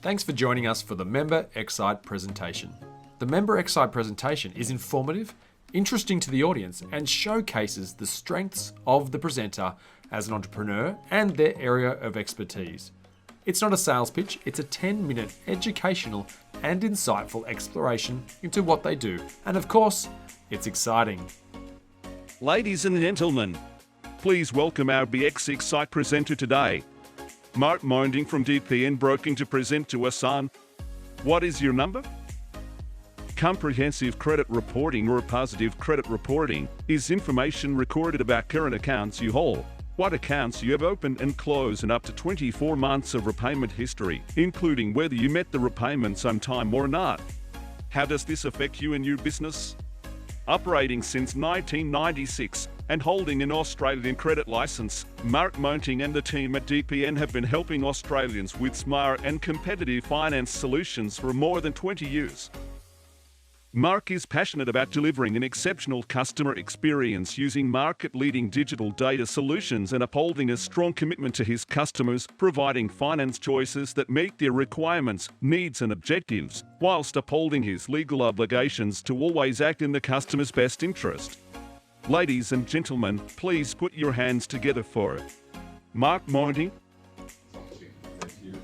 Thanks for joining us for the Member xCite presentation. The Member xCite presentation is informative, interesting to the audience, and showcases the strengths of the presenter as an entrepreneur and their area of expertise. It's not a sales pitch, it's a 10-minute educational and insightful exploration into what they do. And of course, it's exciting. Ladies and gentlemen, please welcome our xCite presenter today, Mark Moenting from DPN Broking, to present to us on what is your number? Comprehensive credit reporting or positive credit reporting is information recorded about current accounts you hold, what accounts you have opened and closed, and up to 24 months of repayment history, including whether you met the repayments on time or not. How does this affect you and your business? Operating since 1996 and holding an Australian credit license, Mark Moenting and the team at DPN have been helping Australians with smart and competitive finance solutions for more than 20 years. Mark is passionate about delivering an exceptional customer experience using market-leading digital data solutions and upholding a strong commitment to his customers, providing finance choices that meet their requirements, needs and objectives, whilst upholding his legal obligations to always act in the customer's best interest. Ladies and gentlemen, please put your hands together for Mark Moenting. Thank you.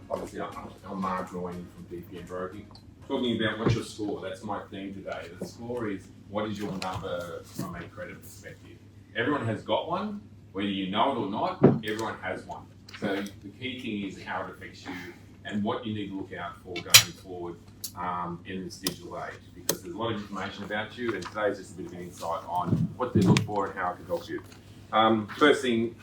Obviously, I'm Mark Moenting from DPN Broking. Talking about what's your score, that's my theme today. The score is what is your number from a credit perspective. Everyone has got one, whether you know it or not, everyone has one. So the key thing is how it affects you and what you need to look out for going forward in this digital age, because there's a lot of information about you, and today's just a bit of an insight on what they look for and how it can help you. First thing,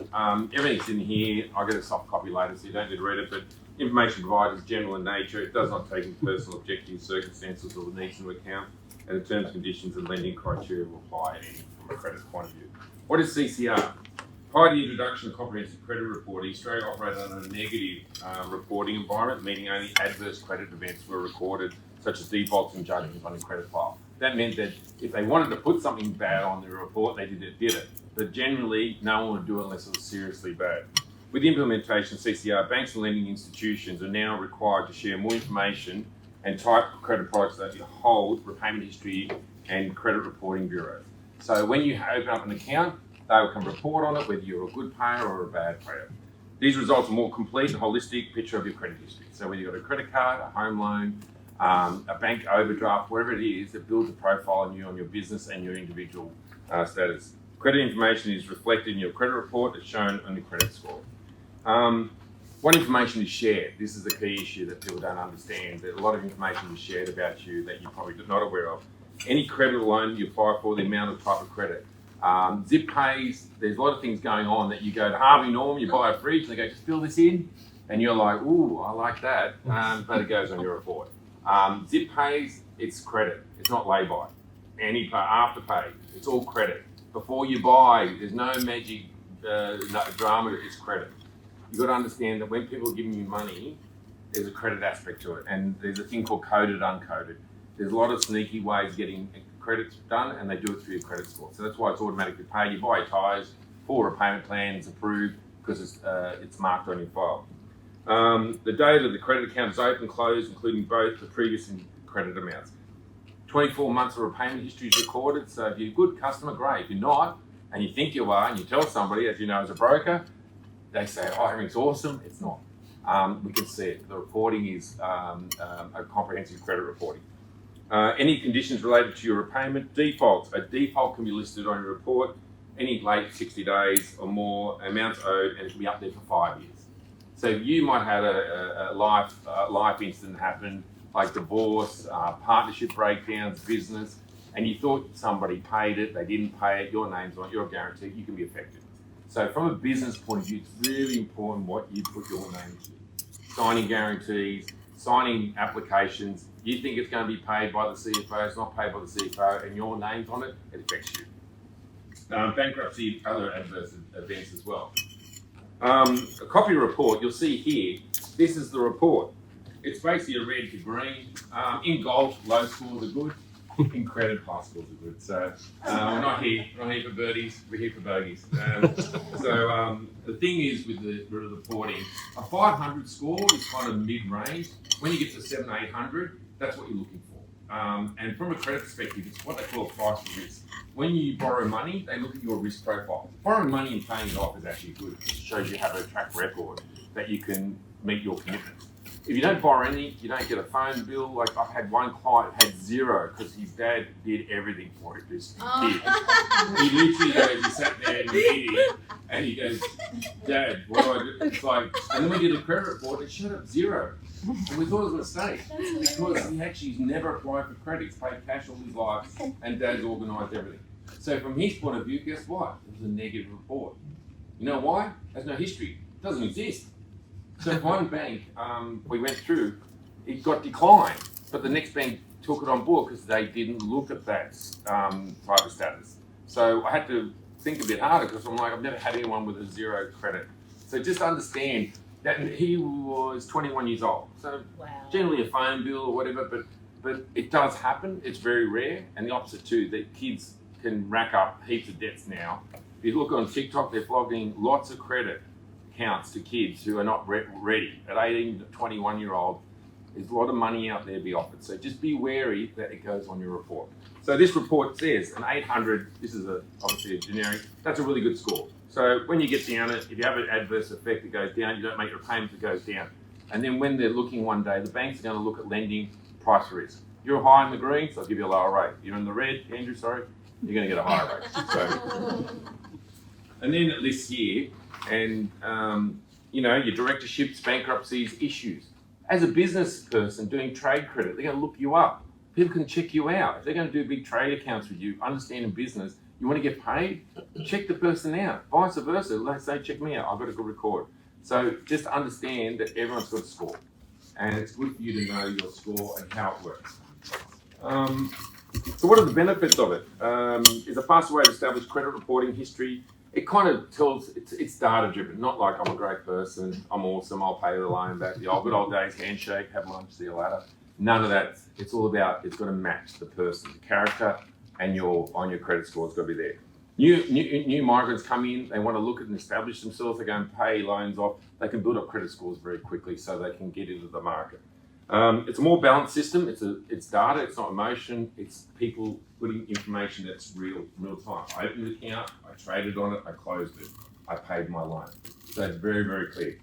everything's in here. I'll get a soft copy later so you don't need to read it, but information provided is general in nature. It does not take into personal objectives, circumstances or the needs into account, and the terms, conditions and lending criteria will apply from a credit point of view. What is CCR? Prior to the introduction of comprehensive credit reporting, Australia operated under a negative reporting environment, meaning only adverse credit events were recorded, such as defaults and judgments on the credit file. That meant that if they wanted to put something bad on the report, they did it. But generally, no one would do it unless it was seriously bad. With the implementation of CCR, banks and lending institutions are now required to share more information and type of credit products that you hold, repayment history and credit reporting bureaus. So when you open up an account, they will come report on it, whether you're a good payer or a bad payer. These results are more complete and holistic picture of your credit history. So whether you've got a credit card, a home loan, a bank overdraft, whatever it is, it builds a profile on you, on your business and your individual status. Credit information is reflected in your credit report that's shown on your credit score. What information is shared? This is the key issue that people don't understand. That a lot of information is shared about you that you're probably not aware of. Any credit loan you apply for, the amount of type of credit. Zip pays, there's a lot of things going on that you go to Harvey Norman, you buy a fridge, and they go, just fill this in. And you're like, ooh, I like that, but it goes on your report. Zip pays, it's credit, it's not lay-by. Afterpay, it's all credit. Before you buy, there's no magic drama, it's credit. You've got to understand that when people are giving you money, there's a credit aspect to it, and there's a thing called coded, uncoded. There's a lot of sneaky ways of getting credits done, and they do it through your credit score. So that's why it's automatically paid. You buy tyres, full repayment plan is approved because it's marked on your file. The date of the credit account is open, closed, including both the previous and credit amounts. 24 months of repayment history is recorded, so if you're a good customer, great. If you're not, and you think you are, and you tell somebody, as you know as a broker, they say, oh, everything's awesome. It's not. We can see it. The reporting is a comprehensive credit reporting. Any conditions related to your repayment, defaults. A default can be listed on your report. Any late 60 days or more, amounts owed, and it can be up there for 5 years. So you might have a life incident happen, like divorce, partnership breakdowns, business, and you thought somebody paid it, they didn't pay it, your name's on it, you're guaranteed, you can be affected. So from a business point of view, it's really important what you put your name to. Signing guarantees, signing applications. You think it's going to be paid by the CFO, it's not paid by the CFO, and your name's on it, it affects you. Bankruptcy, other adverse events as well. A copy report, you'll see here, this is the report. It's basically a red to green. In golf, low scores are good. in credit, high scores are good. So we're not here for birdies, we're here for bogeys. The thing is with the reporting, a 500 score is kind of mid-range. When you get to 700, 800, that's what you're looking for. And from a credit perspective, it's what they call a price to risk. When you borrow money, they look at your risk profile. Borrowing money and paying it off is actually good. It shows you have a track record that you can meet your commitments. If you don't borrow any, you don't get a phone bill. Like I've had one client had zero because his dad did everything for it. This kid, he literally goes, he sat there in the meeting and he goes, "Dad, what do I do?" It's like, and then we did a credit report. It showed up zero, and we thought it was a mistake because he actually's never applied for credit. He's paid cash all his life, and Dad's organised everything. So from his point of view, guess what? It was a negative report. You know why? There's no history. It doesn't exist. So one bank we went through, it got declined, but the next bank took it on board because they didn't look at that type of status. So I had to think a bit harder because I'm like, I've never had anyone with a zero credit. So just understand that he was 21 years old. So generally a phone bill or whatever, but it does happen. It's very rare. And the opposite too, that kids can rack up heaps of debts now. If you look on TikTok, they're flogging lots of credit accounts to kids who are not ready. At 18 to 21-year-old, there's a lot of money out there to be offered. So just be wary that it goes on your report. So this report says an 800, this is obviously a generic, that's a really good score. So when you get down it, if you have an adverse effect, it goes down, you don't make your payments, it goes down. And then when they're looking one day, the banks are going to look at lending price to risk. You're high in the green, so they'll give you a lower rate. You're in the red, Andrew, sorry, you're going to get a higher rate. So, and then it lists here, and your directorships, bankruptcies, issues. As a business person doing trade credit, they're going to look you up. People can check you out. If they're going to do big trade accounts with you, understanding business, you want to get paid, check the person out. Vice versa, let's say, check me out, I've got a good record. So just understand that everyone's got a score, and it's good for you to know your score and how it works. So what are the benefits of it? Is a faster way to establish credit reporting history. It kind of tells, it's data driven, not like I'm a great person, I'm awesome, I'll pay the loan back, the good old days, handshake, have lunch, see you later. None of that. It's all about, it's got to match the person, the character, and your credit score has got to be there. New migrants come in, they want to look at and establish themselves, they go and pay loans off, they can build up credit scores very quickly so they can get into the market. It's a more balanced system. It's data. It's not emotion. It's people putting information that's real time. I opened the account. I traded on it. I closed it. I paid my loan. So it's very, very clear.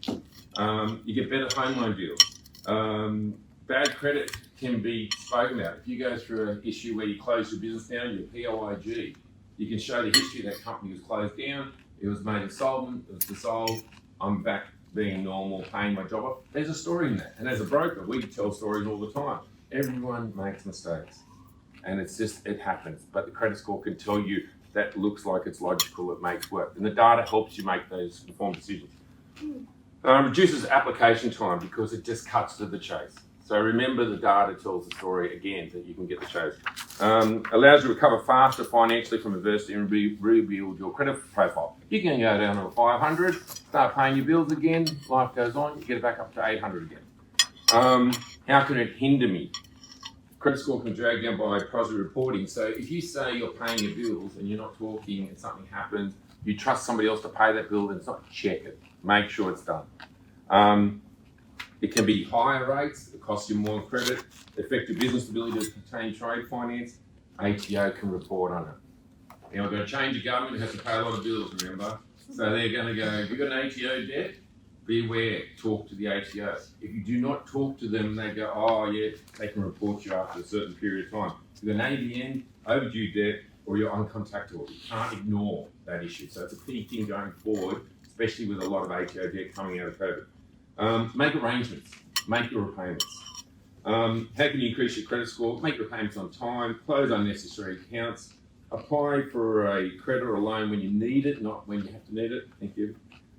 You get better home loan deals. Bad credit can be spoken about. If you go through an issue where you close your business down, your POIG, you can show the history that company was closed down. It was made insolvent. It was dissolved. I'm back being normal, paying my job off. There's a story in that. And as a broker, we tell stories all the time. Everyone makes mistakes. And it happens. But the credit score can tell you that looks like it's logical, it makes work. And the data helps you make those informed decisions. Reduces application time because it just cuts to the chase. So remember, the data tells the story again that you can get the chase. Allows you to recover faster financially from adversity and rebuild your credit profile. You can go down to a 500, start paying your bills again, life goes on, you get it back up to 800 again. How can it hinder me? Credit score can drag down by positive reporting. So if you say you're paying your bills and you're not talking and something happens, you trust somebody else to pay that bill, and it's not, check it. Make sure it's done. It can be higher rates, it costs you more credit, affect your business ability to obtain trade finance. ATO can report on it. Now we're going to change the government, it has to pay a lot of bills, remember? So they're going to go, if you've got an ATO debt, beware, talk to the ATO. If you do not talk to them, they go, oh yeah, they can report you after a certain period of time. If you've got an ABN, overdue debt, or you're uncontactable, you can't ignore that issue. So it's a key thing going forward, especially with a lot of ATO debt coming out of COVID. Make arrangements, make your repayments. How can you increase your credit score? Make repayments on time, close unnecessary accounts, apply for a credit or a loan when you need it, not when you have to need it. Thank you.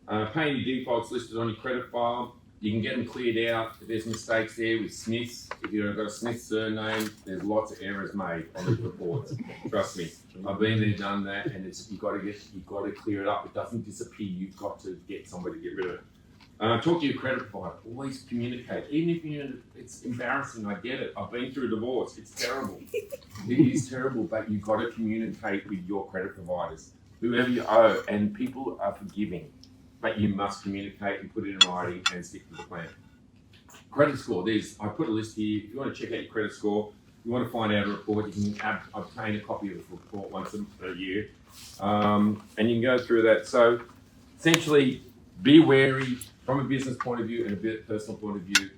Pay any defaults listed on your credit file. You can get them cleared out. If there's mistakes there with Smiths, if you've got a Smith surname, there's lots of errors made on these reports. Trust me, I've been there, done that, and you've got to clear it up. It doesn't disappear. You've got to get somebody to get rid of it. Talk to your credit provider. Always communicate. Even if it's embarrassing, I get it. I've been through a divorce. It's terrible. It is terrible, but you've got to communicate with your credit providers, whoever you owe, and people are forgiving. But you must communicate and put it in writing and stick to the plan. Credit score. I put a list here. If you want to check out your credit score, you want to find out a report, you can obtain a copy of the report once a year. And you can go through that. So essentially, be wary from a business point of view and a personal point of view.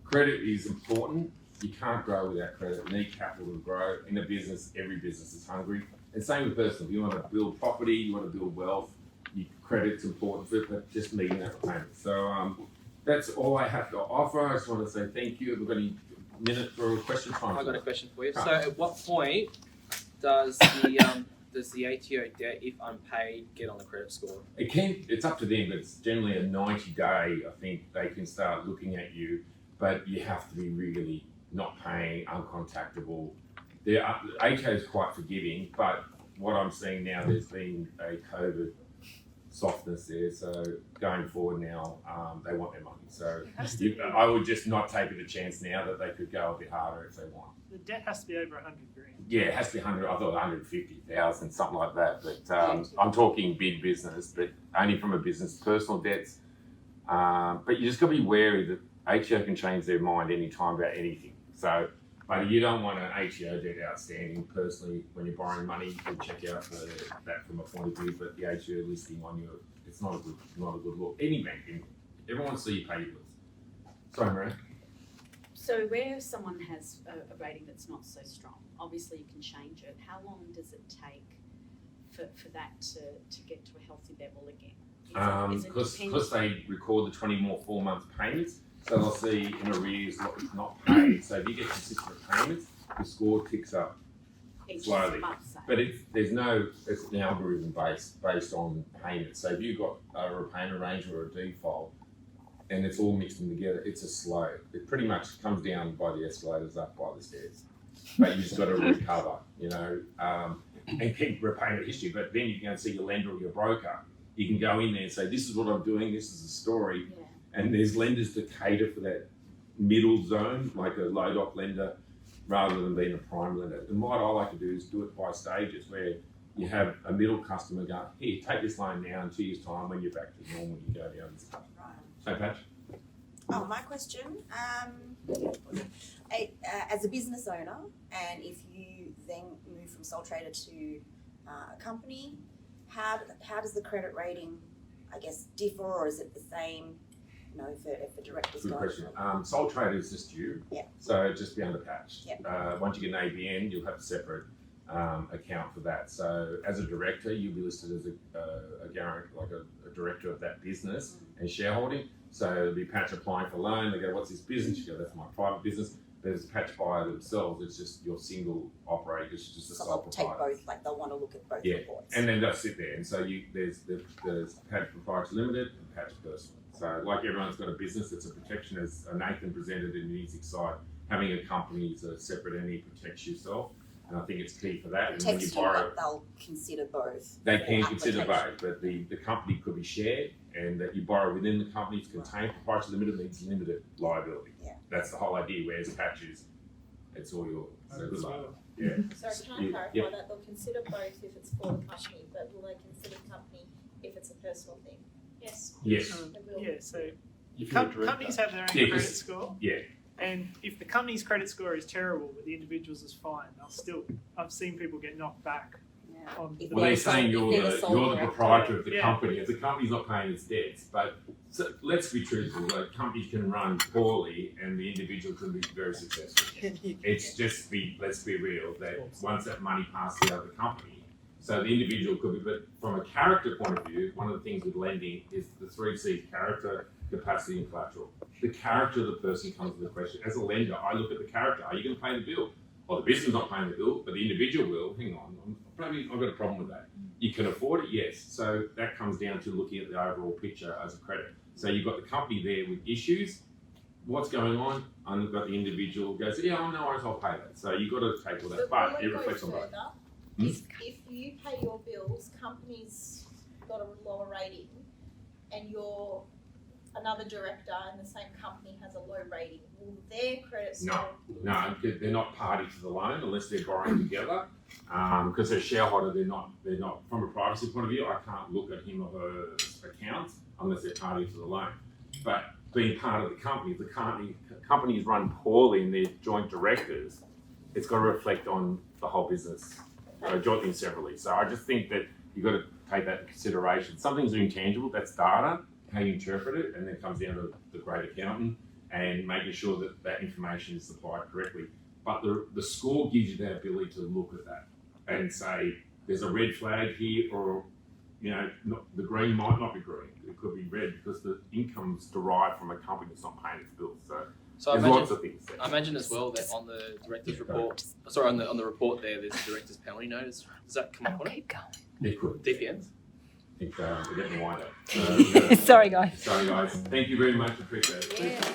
Credit is important. You can't grow without credit. You need capital to grow. In a business, every business is hungry. And same with personal. You want to build property, you want to build wealth. Credit's important for it, but just meeting that payment. So that's all I have to offer. I just want to say thank you. Have we got any minute for question time? I've got a question for you. So at what point does the ATO debt, if unpaid, get on the credit score? It's up to them, but it's generally a 90-day, I think they can start looking at you, but you have to be really not paying, uncontactable. The ATO is quite forgiving, but what I'm seeing now, there's been a COVID softness there, so going forward now, they want their money. So I would just not take it a chance now that they could go a bit harder if they want. The debt has to be over 100 grand. Yeah, it has to be 100. I thought 150,000, something like that. But I'm talking big business, but only from a business, personal debts. But you just got to be wary that ATO can change their mind anytime about anything. So, but you don't want an ATO debt outstanding personally when you're borrowing money. You can check out that from a point of view, but the ATO listing on you, it's not a good look. Any bank, everyone wants to see you pay your bills. Sorry, Maria. So where someone has a rating that's not so strong, obviously you can change it. How long does it take for that to get to a healthy level again? Because they record the 4-month payments, so they'll see in arrears not paid. So if you get consistent payments, the score ticks up slowly. But it's an algorithm based on payments. So if you've got a repayment arrangement or a default, and it's all mixed in together, it's a slow. It pretty much comes down by the escalators, up by the stairs. But you just got to recover, and keep repayment history. But then you can go and see your lender or your broker. You can go in there and say, this is what I'm doing, this is the story. Yeah. And there's lenders to cater for that middle zone, like a low doc lender, rather than being a prime lender. And what I like to do is do it by stages, where you have a middle customer go, here, take this loan now, in 2 years' time, when you're back to normal, you go down this path. So, Patch? Oh, my question, as a business owner, and if you then move from sole trader to a company, how does the credit rating, I guess, differ, or is it the same, if the director's Good got question. Sole trader is just you, so just be under Patch. Once you get an ABN, you'll have a separate account for that. So as a director, you'll be listed as a guarantor, like a director of that business and shareholding. So it'll be Patch applying for a loan. They go, what's this business? You go, that's my private business. There's Patch buyer themselves. It's just your single operator. It's just a sole proprietor. Take both, like they'll want to look at both reports. And then they'll sit there. And so there's Patch Proprietary Limited and Patch Personal. So like everyone's got a business, it's a protection, as Nathan presented in his xCite. Having a company is a separate entity, protects yourself. And I think it's key for that. And when you borrow, they'll consider both. They can consider both, but the company could be shared, and that you borrow within the company. It's contained. Proprietary limited means limited liability. Yeah. That's the whole idea. Whereas Patches, it's all yours. So good luck. Yeah. So can I clarify that they'll consider both if it's for the company, but will they consider company if it's a personal thing? Yes. Yes. They will. Yeah. So companies have their own credit score. Yeah. And if the company's credit score is terrible, but the individual's is fine, I've seen people get knocked back. Well, they're saying you're the proprietor of the company. If the company's not paying its debts, but let's be truthful. Like, companies can run poorly, and the individual can be very successful. It's just let's be real. That once that money passes out of the company, so the individual could be. But from a character point of view, one of the things with lending is the 3 C's: character, capacity, and collateral. The character of the person comes to the question. As a lender, I look at the character. Are you going to pay the bill? Well, the business is not paying the bill, but the individual will. Hang on, I've got a problem with that. You can afford it, yes. So that comes down to looking at the overall picture as a credit. So you've got the company there with issues. What's going on? And you've got the individual goes, yeah, oh, no worries, I'll pay that. So you've got to take all that, but it reflects on both. If you pay your bills, company's got a lower rating, and you're another director and the same company has a low rating, will their credit score? No, they're not party to the loan unless they're borrowing together. Because they're a shareholder, they're not. From a privacy point of view, I can't look at him or her accounts unless they're party to the loan. But being part of the company, if the company is run poorly and they're joint directors, it's got to reflect on the whole business, jointly and separately. So I just think that you've got to take that into consideration. Some things are intangible, that's data, how you interpret it, and then it comes down to the great accountant and making sure that that information is supplied correctly. But the score gives you that ability to look at that and say, there's a red flag here, or the green might not be green. It could be red because the income's derived from a company that's not paying its bills. So there's lots of things there. I imagine as well that on the director's report, on the report there's a director's penalty notice. Does that come up on it? It could. DPNs? We're getting wider. Sorry, guys. Sorry, guys. Thank you very much. Appreciate it. Yeah.